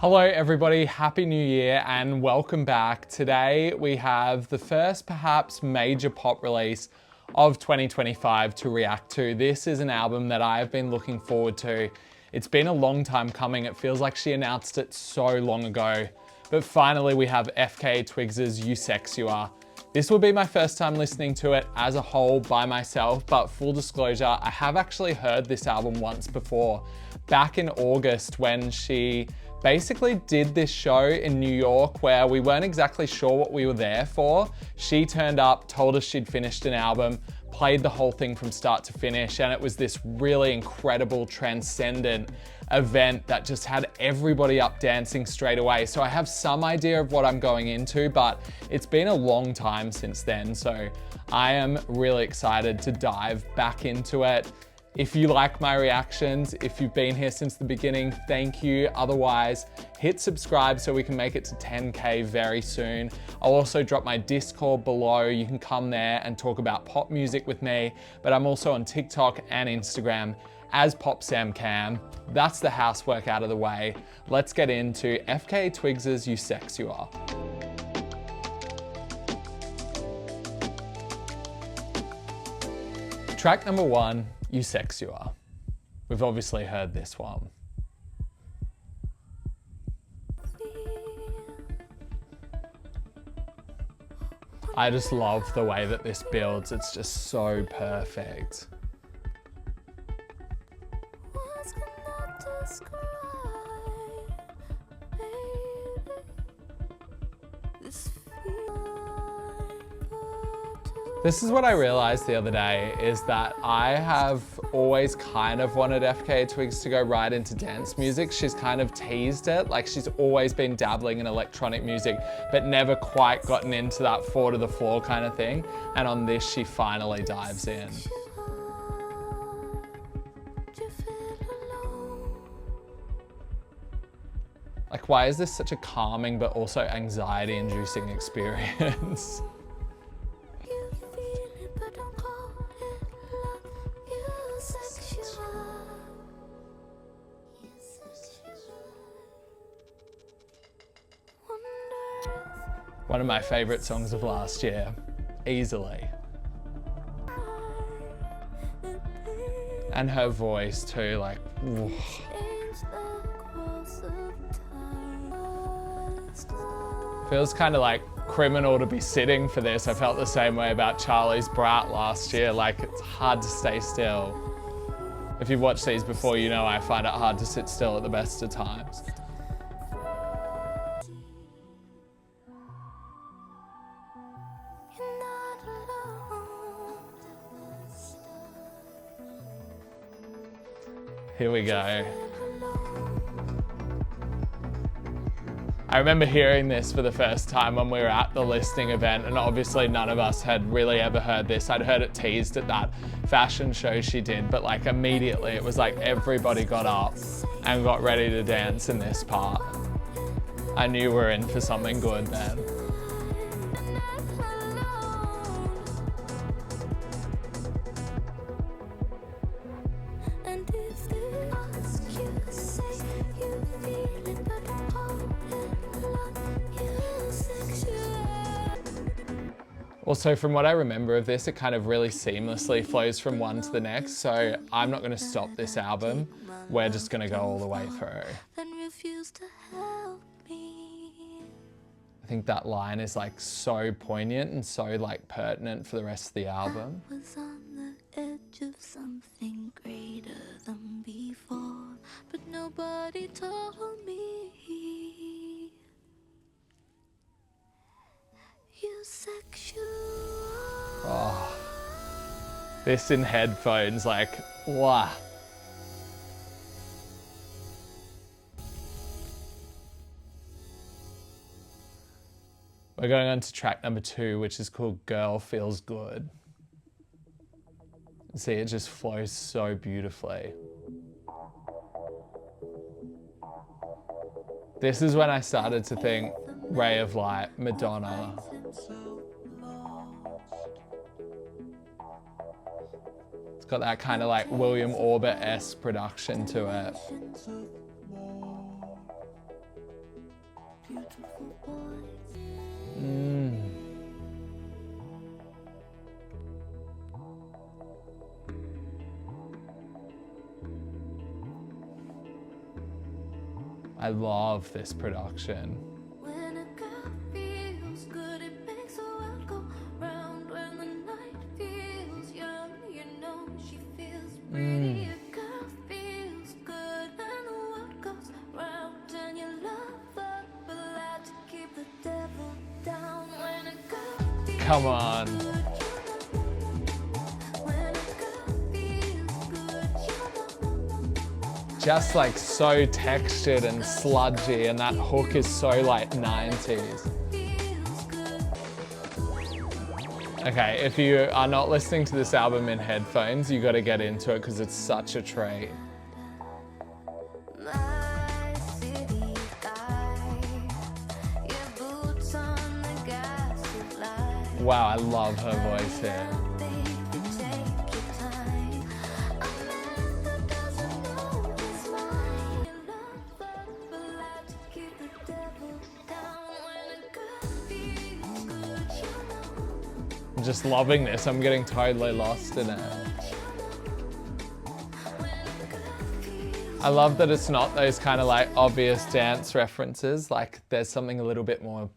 Hello everybody, Happy New Year and welcome back. Today we have the first perhaps major pop release of 2025 to react to. This is an album that I have been looking forward to. It's been a long time coming. It feels like she announced it so long ago. But finally we have FKA Twigs' Eusexua. This will be my first time listening to it as a whole by myself, but full disclosure, I have actually heard this album once before. Back in August when she basically did this show in New York where we weren't exactly sure what we were there for. She turned up, told us she'd finished an album, played the whole thing from start to finish, and it was this really incredible, transcendent event that just had everybody up dancing straight away. So I have some idea of what I'm going into, but it's been a long time since then, so I am really excited to dive back into it. If you like my reactions, if you've been here since the beginning, thank you. Otherwise, hit subscribe so we can make it to 10K very soon. I'll also drop my Discord below. You can come there and talk about pop music with me, but I'm also on TikTok and Instagram as PopSamCam. That's the housework out of the way. Let's get into FKA Twigs' Eusexua. Track number 1, Eusexua. We've obviously heard this one. I just love the way that this builds. It's just so perfect. This is what I realized the other day, is that I have always kind of wanted FKA Twigs to go right into dance music. She's kind of teased it, like she's always been dabbling in electronic music, but never quite gotten into that 4 to the floor kind of thing. And on this, she finally dives in. Like, why is this such a calming but also anxiety-inducing experience? One of my favorite songs of last year, easily. And her voice too, like, oof. Feels kind of like criminal to be sitting for this. I felt the same way about Charlie's Brat last year. Like, it's hard to stay still. If you've watched these before, you know I find it hard to sit still at the best of times. Here we go. I remember hearing this for the first time when we were at the listening event, and obviously none of us had really ever heard this. I'd heard it teased at that fashion show she did, but like immediately it was like everybody got up and got ready to dance in this part. I knew we were in for something good then. Also, from what I remember of this, it kind of really seamlessly flows from one to the next, so I'm not going to stop this album. We're just going to go all the way through. I think that line is like so poignant and so like pertinent for the rest of the album. I was on the edge of something greater than before, but nobody told me. Oh, this in headphones, like, wow. We're going on to track number 2, which is called Girl Feels Good. See, it just flows so beautifully. This is when I started to think Ray of Light, Madonna. It's got that kind of like William Orbit-esque production to it. I love this production. When a girl feels good, it makes the world go round. When the night feels young, you know she feels pretty. A girl feels good, and the world goes round. And you love her, but allowed to keep the devil down. When a girl feels Come on. good, when a girl feels good, Just like so textured and sludgy, and that hook is so like 90s. Okay, if you are not listening to this album in headphones, you got to get into it because it's such a treat. my city guy, your boots on the gas of life. Wow, I love her voice here. Baby, take your time. A man that doesn't know his mind. You love her, but allowed to keep the devil down. When a girl feels good, you know. I'm just loving this. I'm getting totally lost in it. I love that it's not those kind of like obvious dance references. Like there's something a little bit more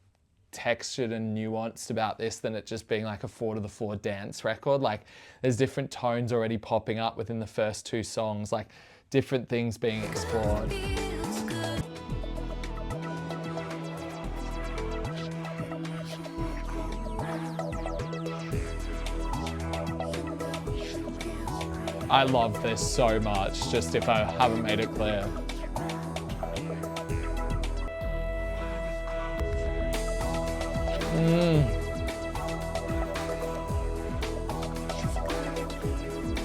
textured and nuanced about this than it just being like a 4/4 dance record. Like there's different tones already popping up within the first two songs, like different things being explored. Feels good. I love this so much, just if I haven't made it clear.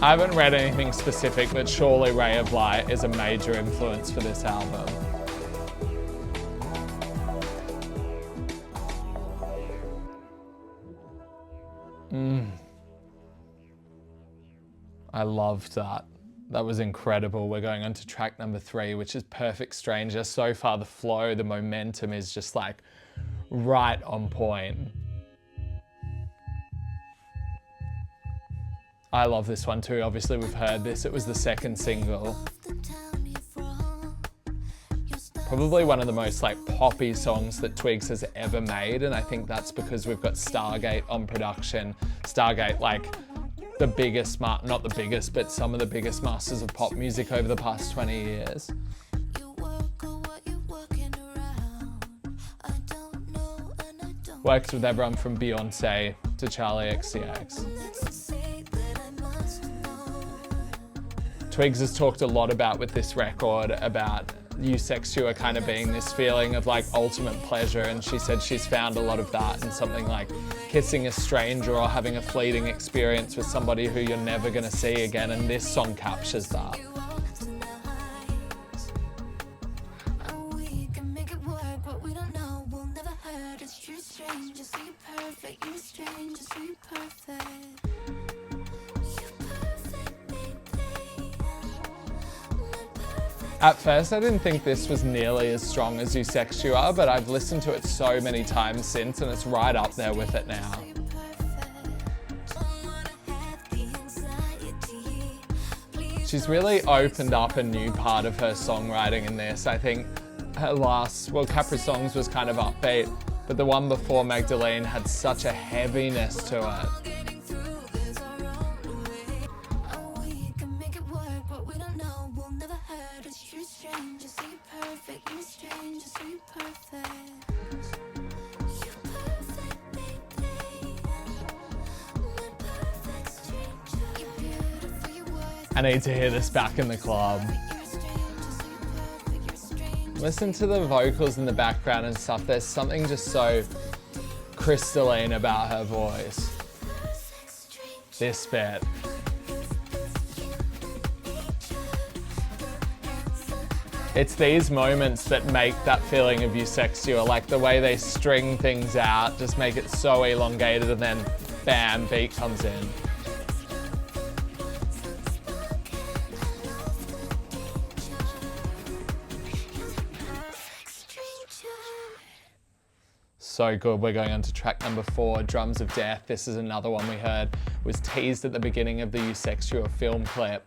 I haven't read anything specific, but surely Ray of Light is a major influence for this album. I loved that. That was incredible. We're going on to track number 3, which is Perfect Stranger. So far, the flow, the momentum is just like right on point. I love this one too. Obviously, we've heard this. It was the second single. The town you're from, your style. Probably one of the most like poppy songs that Twigs has ever made. And I think that's because we've got Stargate on production. Stargate, like the biggest, not the biggest, but some of the biggest masters of pop music over the past 20 years. You work or what you're working around. I don't know and I don't. Worked with everyone from Beyonce to Charlie XCX. Let's say that I must know. Twigs has talked a lot about with this record about Eusexua kind of being this feeling of like ultimate pleasure, and she said she's found a lot of that in something like kissing a stranger or having a fleeting experience with somebody who you're never going to see again, and this song captures that. You want tonight. And we can make it work, but we don't know. We'll never hurt. It's true stranger, so you're perfect. You're a stranger, so you're perfect. You're perfect, baby. My perfect. At first I didn't think this was nearly as strong as Eusexua, but I've listened to it so many times since and it's right up there with it now. She's really opened up a new part of her songwriting in this. I think her last, well, Capri Songs was kind of upbeat, but the one before Magdalene had such a heaviness to it. I need to hear this back in the club. Listen to the vocals in the background and stuff. There's something just so crystalline about her voice. This bit. It's these moments that make that feeling of Eusexua, like the way they string things out, just make it so elongated and then bam, beat comes in. So good. We're going on to track number 4, Drums of Death. This is another one we heard was teased at the beginning of the Eusexua film clip.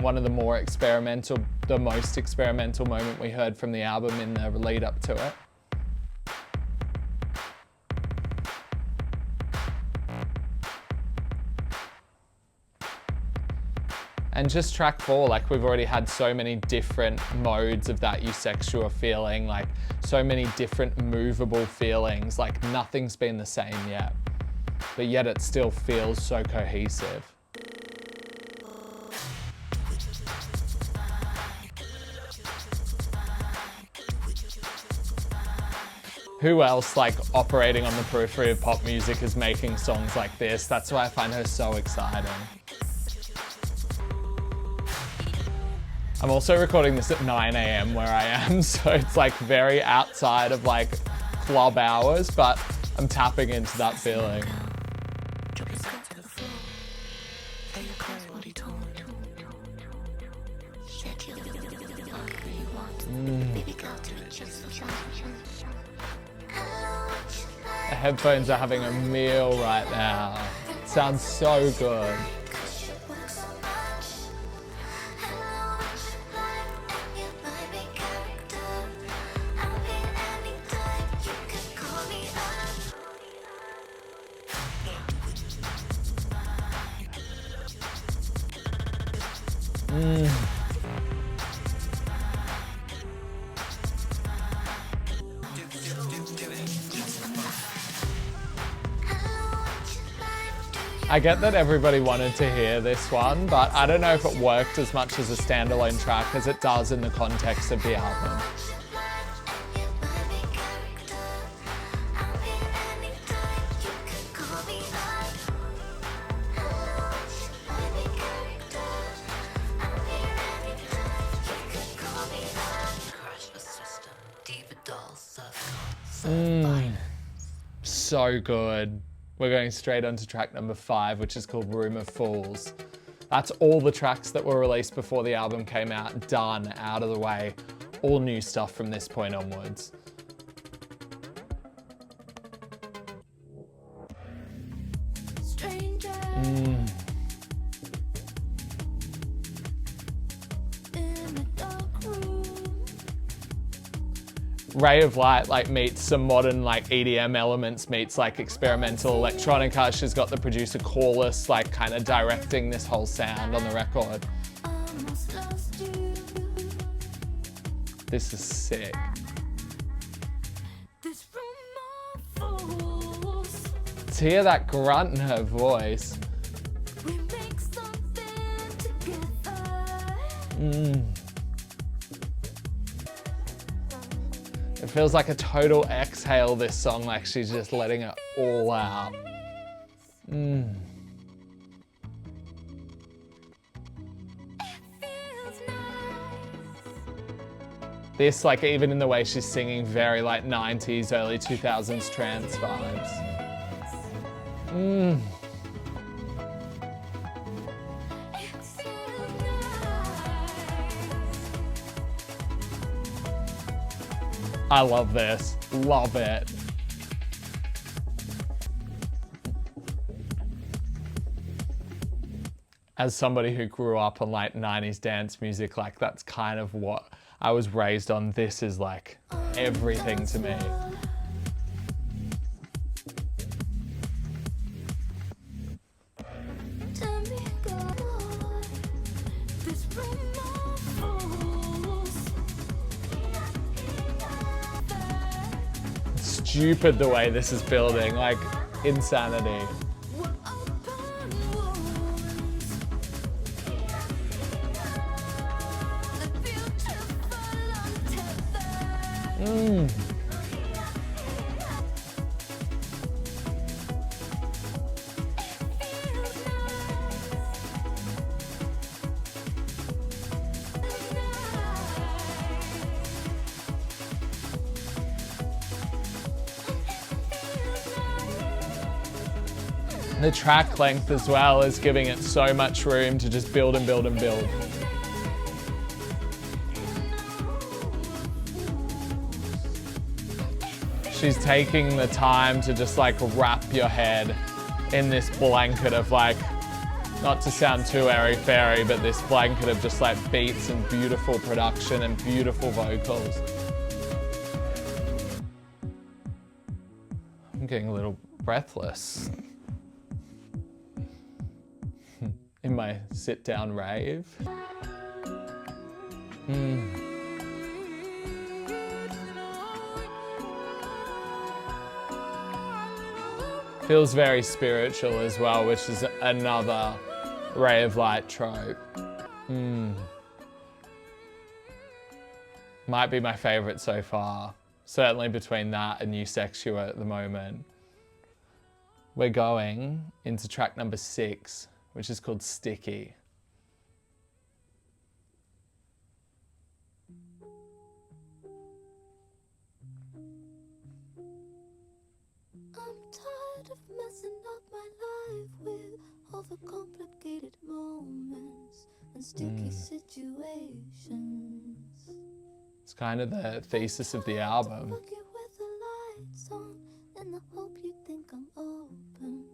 One of the more experimental, the most experimental moment we heard from the album in the lead up to it. And just track 4, like we've already had so many different modes of that Eusexua feeling, like so many different movable feelings, like nothing's been the same yet, but yet it still feels so cohesive. Who else, like operating on the periphery of pop music, is making songs like this? That's why I find her so exciting. I'm also recording this at 9 AM where I am, so it's like very outside of like club hours, but I'm tapping into that feeling. The headphones are having a meal right now. It sounds so good. I get that everybody wanted to hear this one, but I don't know if it worked as much as a standalone track as it does in the context of the album. So good. We're going straight on to track number 5, which is called Room of Fools. That's all the tracks that were released before the album came out, done, out of the way. All new stuff from this point onwards. Ray of Light like meets some modern like EDM elements, meets like experimental electronica. She's got the producer Corliss like kind of directing this whole sound on the record. This is sick. To hear that grunt in her voice. It feels like a total exhale, this song, like she's just letting it all out. This, like even in the way she's singing, very like 90s, early 2000s trance vibes. I love this, love it. As somebody who grew up on like 90s dance music, like that's kind of what I was raised on. This is like everything to me. Stupid the way this is building, like insanity. The track length as well is giving it so much room to just build and build and build. She's taking the time to just like wrap your head in this blanket of like, not to sound too airy-fairy, but this blanket of just like beats and beautiful production and beautiful vocals. I'm getting a little breathless in my sit-down rave. Feels very spiritual as well, which is another ray of light trope. Might be my favorite so far. Certainly between that and Eusexua at the moment. We're going into track number 6, which is called Sticky. I'm tired of messing up my life with overcomplicated moments and sticky situations. It's kind of the thesis of the album. Fuck it with the lights on, and I hope you think I'm open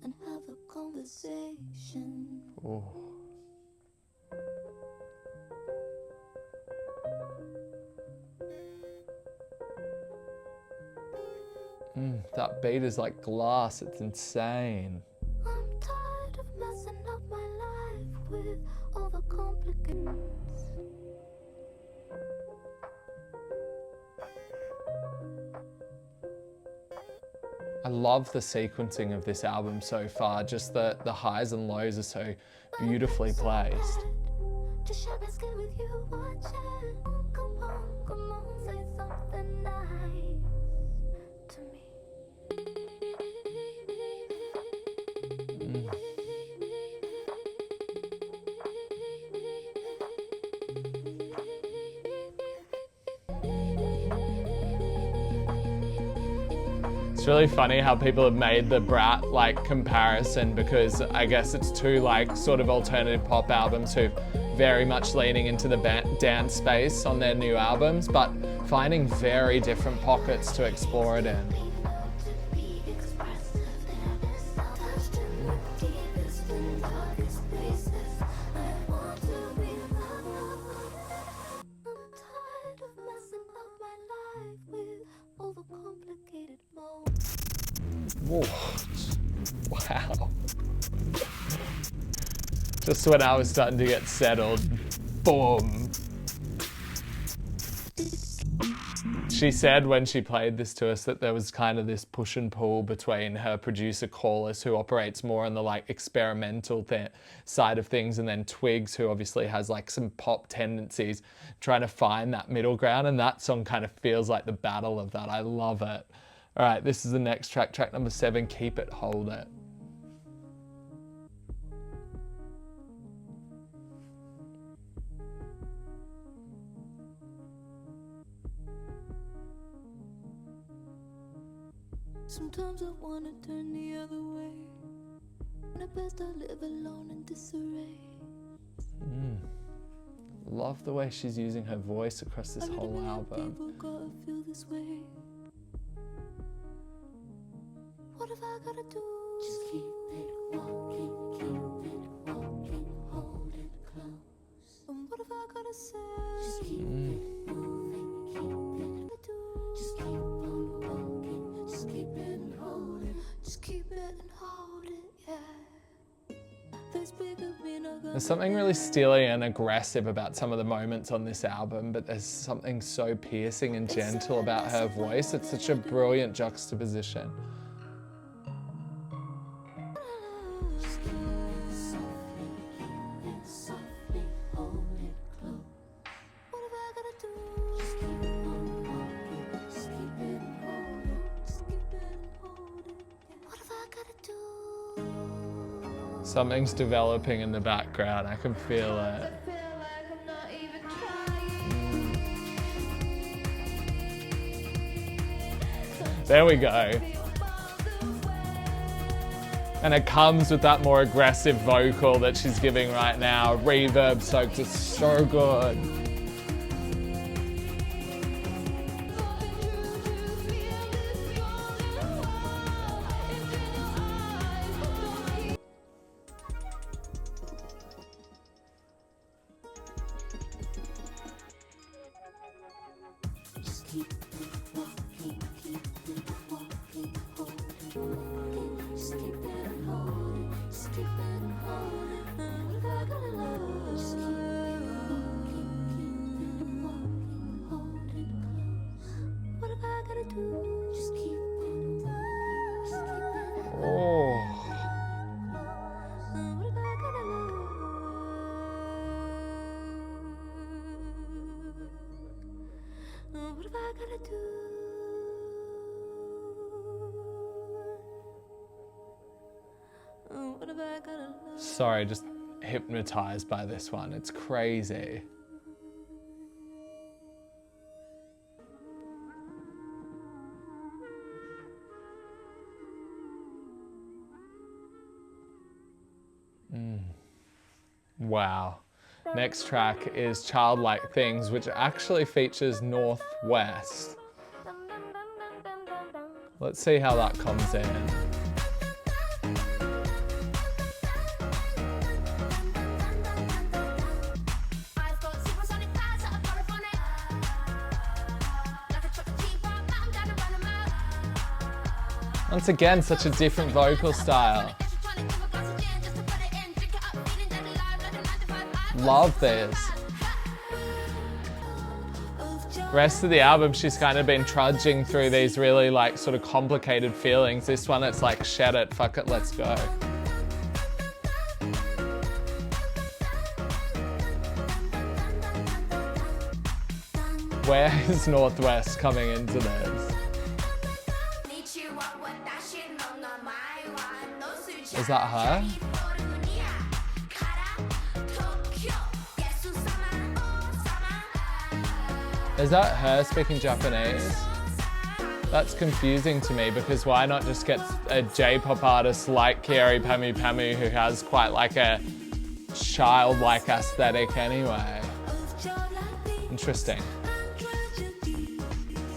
and have a conversation. Oh. That beat is like glass, it's insane. I'm tired of messing up my life with overcomplicated. I love the sequencing of this album so far. Just the highs and lows are so beautifully placed. Just share my skin with you, watching. Come on, say something nice to me. It's really funny how people have made the Brat like comparison, because I guess it's two like sort of alternative pop albums who very much leaning into the dance space on their new albums, but finding very different pockets to explore it in. Whoa. Wow. Just when I was starting to get settled, boom. She said when she played this to us that there was kind of this push and pull between her producer Corliss, who operates more on the like experimental side of things, and then Twigs, who obviously has like some pop tendencies, trying to find that middle ground, and that song kind of feels like the battle of that. I love it. All right, this is the next track, track number 7, Keep It, Hold It. Sometimes I wanna turn the other way. At best I live alone in disarray. Love the way she's using her voice across this whole album. People gotta feel this way. What have I gotta do? Just keep it walking, hold it close. And what have I gotta say? Just keep it moving, keep it do. Just keep on walking, just keep it and hold it. Just keep it and hold it, yeah. There's something really steely and aggressive about some of the moments on this album, but there's something so piercing and gentle about her voice. It's such a brilliant juxtaposition. Something's developing in the background, I can feel it. There we go. And it comes with that more aggressive vocal that she's giving right now. Reverb soaked, it's so good. What have I gotta do? What have I gotta love? Sorry, just hypnotized by this one. It's crazy. Wow. Next track is Childlike Things, which actually features Northwest. Let's see how that comes in. Once again, such a different vocal style. Love this. Rest of the album, she's kind of been trudging through these really like sort of complicated feelings. This one, it's like, shed it, fuck it, let's go. Where is Northwest coming into this? Is that her? Is that her speaking Japanese? That's confusing to me, because why not just get a J-pop artist like Kieri Pamu Pamu, who has quite like a childlike aesthetic anyway? Interesting.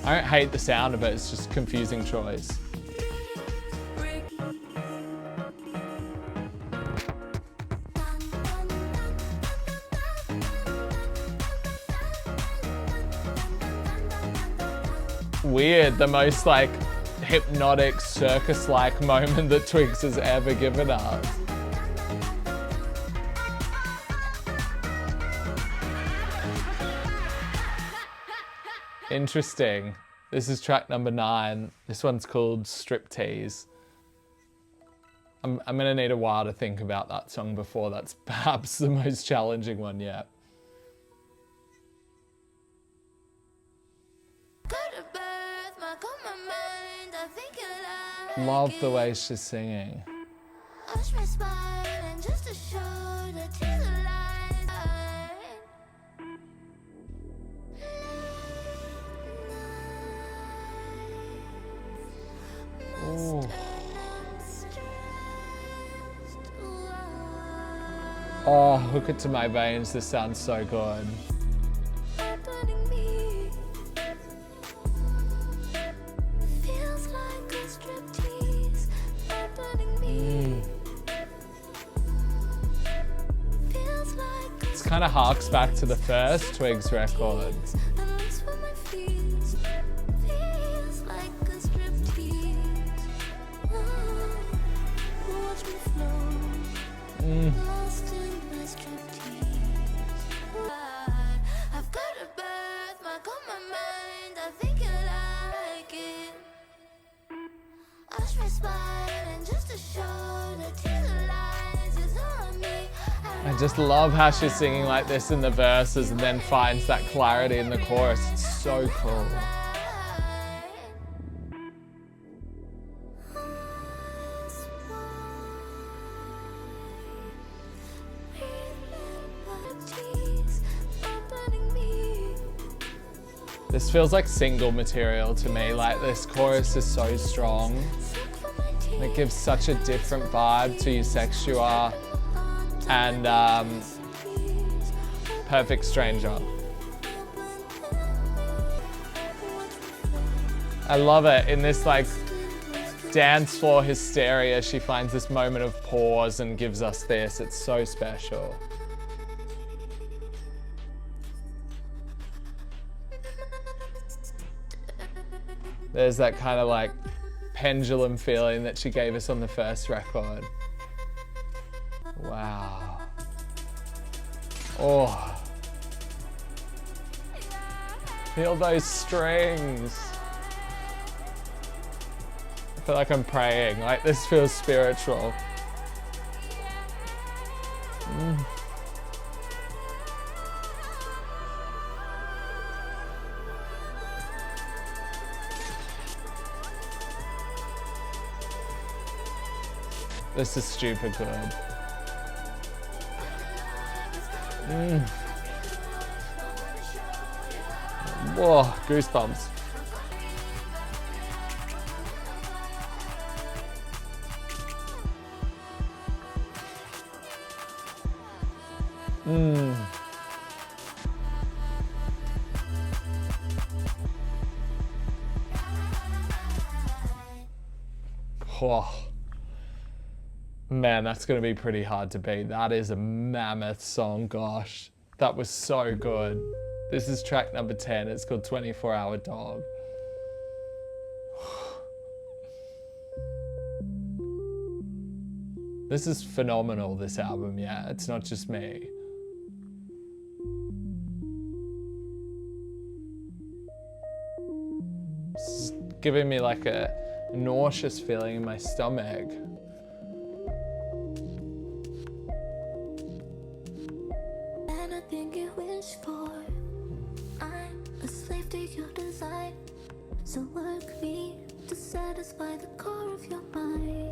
I don't hate the sound of it, it's just a confusing choice. Weird, the most like hypnotic circus-like moment that Twigs has ever given us. Interesting. This is track number 9. This one's called Striptease. I'm gonna need a while to think about that song before. That's perhaps the most challenging one yet. Love the way she's singing. Ooh. Oh, hook it to my veins. This sounds so good. Kind of harks back to the first Twigs record. I just love how she's singing like this in the verses and then finds that clarity in the chorus. It's so cool. This feels like single material to me. Like, this chorus is so strong. It gives such a different vibe to Eusexua and Perfect Stranger. I love it. In this like dance floor hysteria, she finds this moment of pause and gives us this. It's so special. There's that kind of like pendulum feeling that she gave us on the first record. Wow. Oh. Feel those strings. I feel like I'm praying, like this feels spiritual. This is stupid good. Whoa, goosebumps. Whoa. Man, that's going to be pretty hard to beat. That is a mammoth song, gosh. That was so good. This is track number 10. It's called 24-Hour Dog. This is phenomenal, this album, yeah. It's not just me. It's giving me like a nauseous feeling in my stomach. So work me to satisfy the core of your mind,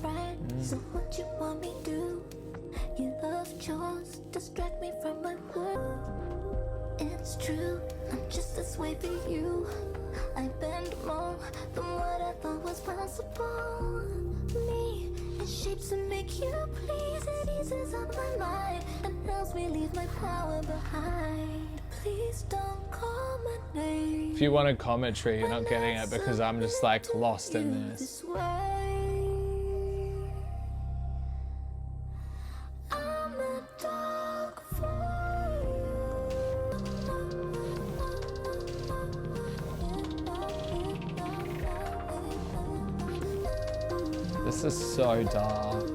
right? So what you want me to do? You love chores, distract me from my work. It's true, I'm just this way for you. I bend more than what I thought was possible. Me in shapes to make you please. It eases up my mind and helps me leave my power behind. Please don't call my name. If you wanted commentary, you're not getting it because I'm just like lost in this. I'm a dog for you. This is so dark.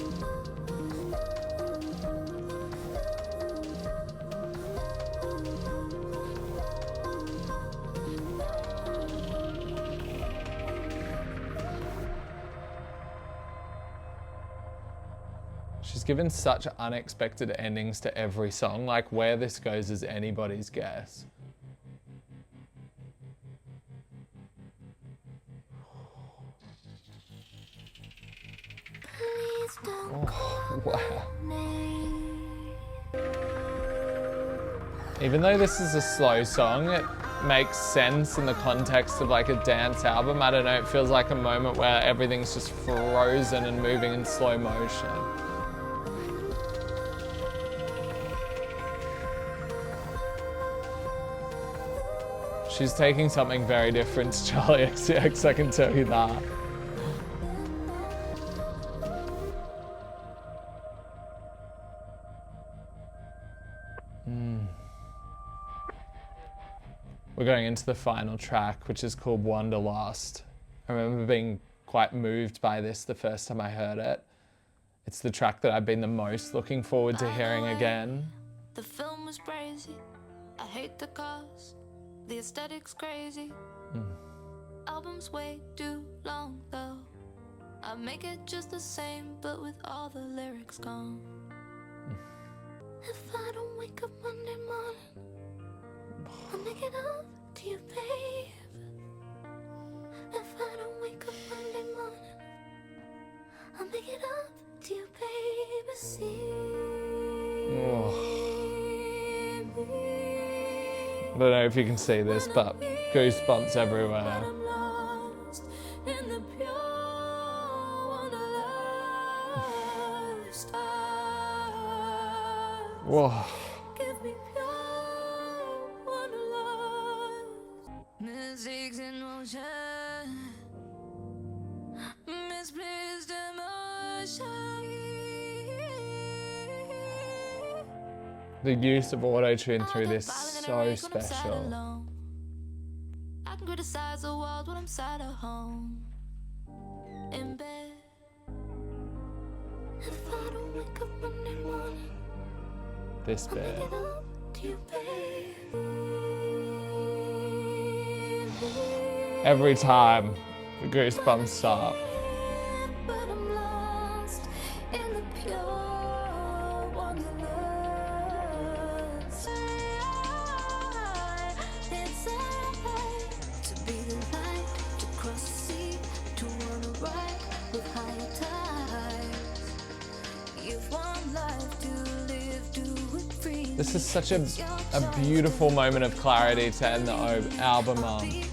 She's given such unexpected endings to every song, like where this goes is anybody's guess. Please don't Oh, wow. name. Even though this is a slow song, it makes sense in the context of like a dance album. I don't know, it feels like a moment where everything's just frozen and moving in slow motion. She's taking something very different to Charlie XCX, I can tell you that. We're going into the final track, which is called Wanderlust. I remember being quite moved by this the first time I heard it. It's the track that I've been the most looking forward to hearing again. The film was crazy. I hate the cause. The aesthetic's crazy. Album's way too long though. I make it just the same, but with all the lyrics gone. If I don't wake up Monday morning, I'll make it up to you, babe. If I don't wake up Monday morning, I'll make it up to you, baby. See I don't know if you can see this, but goosebumps everywhere. I'm lost in the pure wanderlust. Whoa. Give me pure wanderlust. Music's in motion. Misplaced emotion. The use of auto-tune through this is so special. I can criticize the world when I'm sad at home in bed. If I don't wake up Monday morning, This I'll bit. make it up to you, baby. Every time the goosebumps start. But I'm lost in the pure wanderlust. It's alright to be the light, to cross the sea, to wanna ride with higher tides. You've one life to live, do it free. This is such a beautiful moment of clarity to end the album on.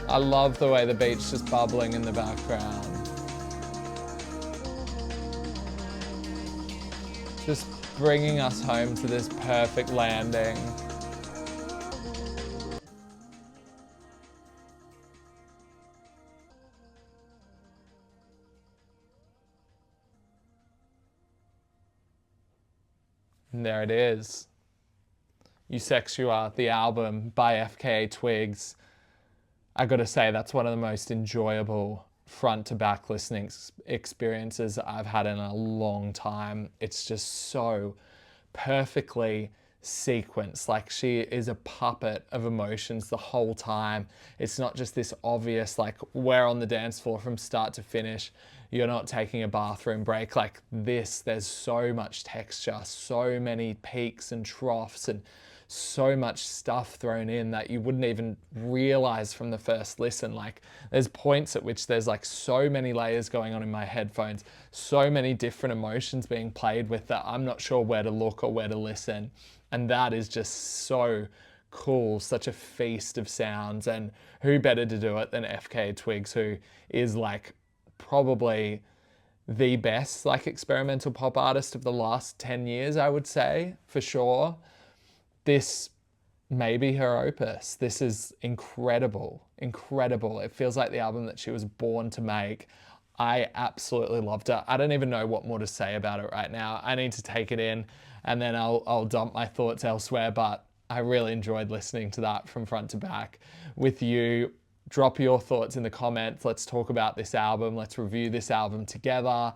I love the way the beat's just bubbling in the background. Just bringing us home to this perfect landing. And there it is. Eusexua, the album by FKA Twigs. I gotta say, that's one of the most enjoyable front to back listening experiences I've had in a long time. It's just so perfectly sequenced. Like, she is a puppet of emotions the whole time. It's not just this obvious, like, we're on the dance floor from start to finish. You're not taking a bathroom break. Like this, there's so much texture, so many peaks and troughs, and so much stuff thrown in that you wouldn't even realize from the first listen. Like, there's points at which there's like so many layers going on in my headphones, so many different emotions being played with that I'm not sure where to look or where to listen. And that is just so cool, such a feast of sounds. And who better to do it than FKA Twigs, who is like probably the best like experimental pop artist of the last 10 years, I would say, for sure. This may be her opus. This is incredible, incredible. It feels like the album that she was born to make. I absolutely loved it. I don't even know what more to say about it right now. I need to take it in and then I'll dump my thoughts elsewhere, but I really enjoyed listening to that from front to back with you. Drop your thoughts in the comments. Let's talk about this album. Let's review this album together.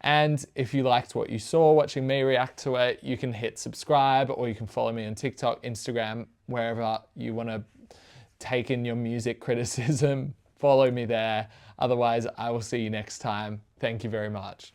And if you liked what you saw watching me react to it, you can hit subscribe, or you can follow me on TikTok, Instagram, wherever you want to take in your music criticism. Follow me there. Otherwise, I will see you next time. Thank you very much.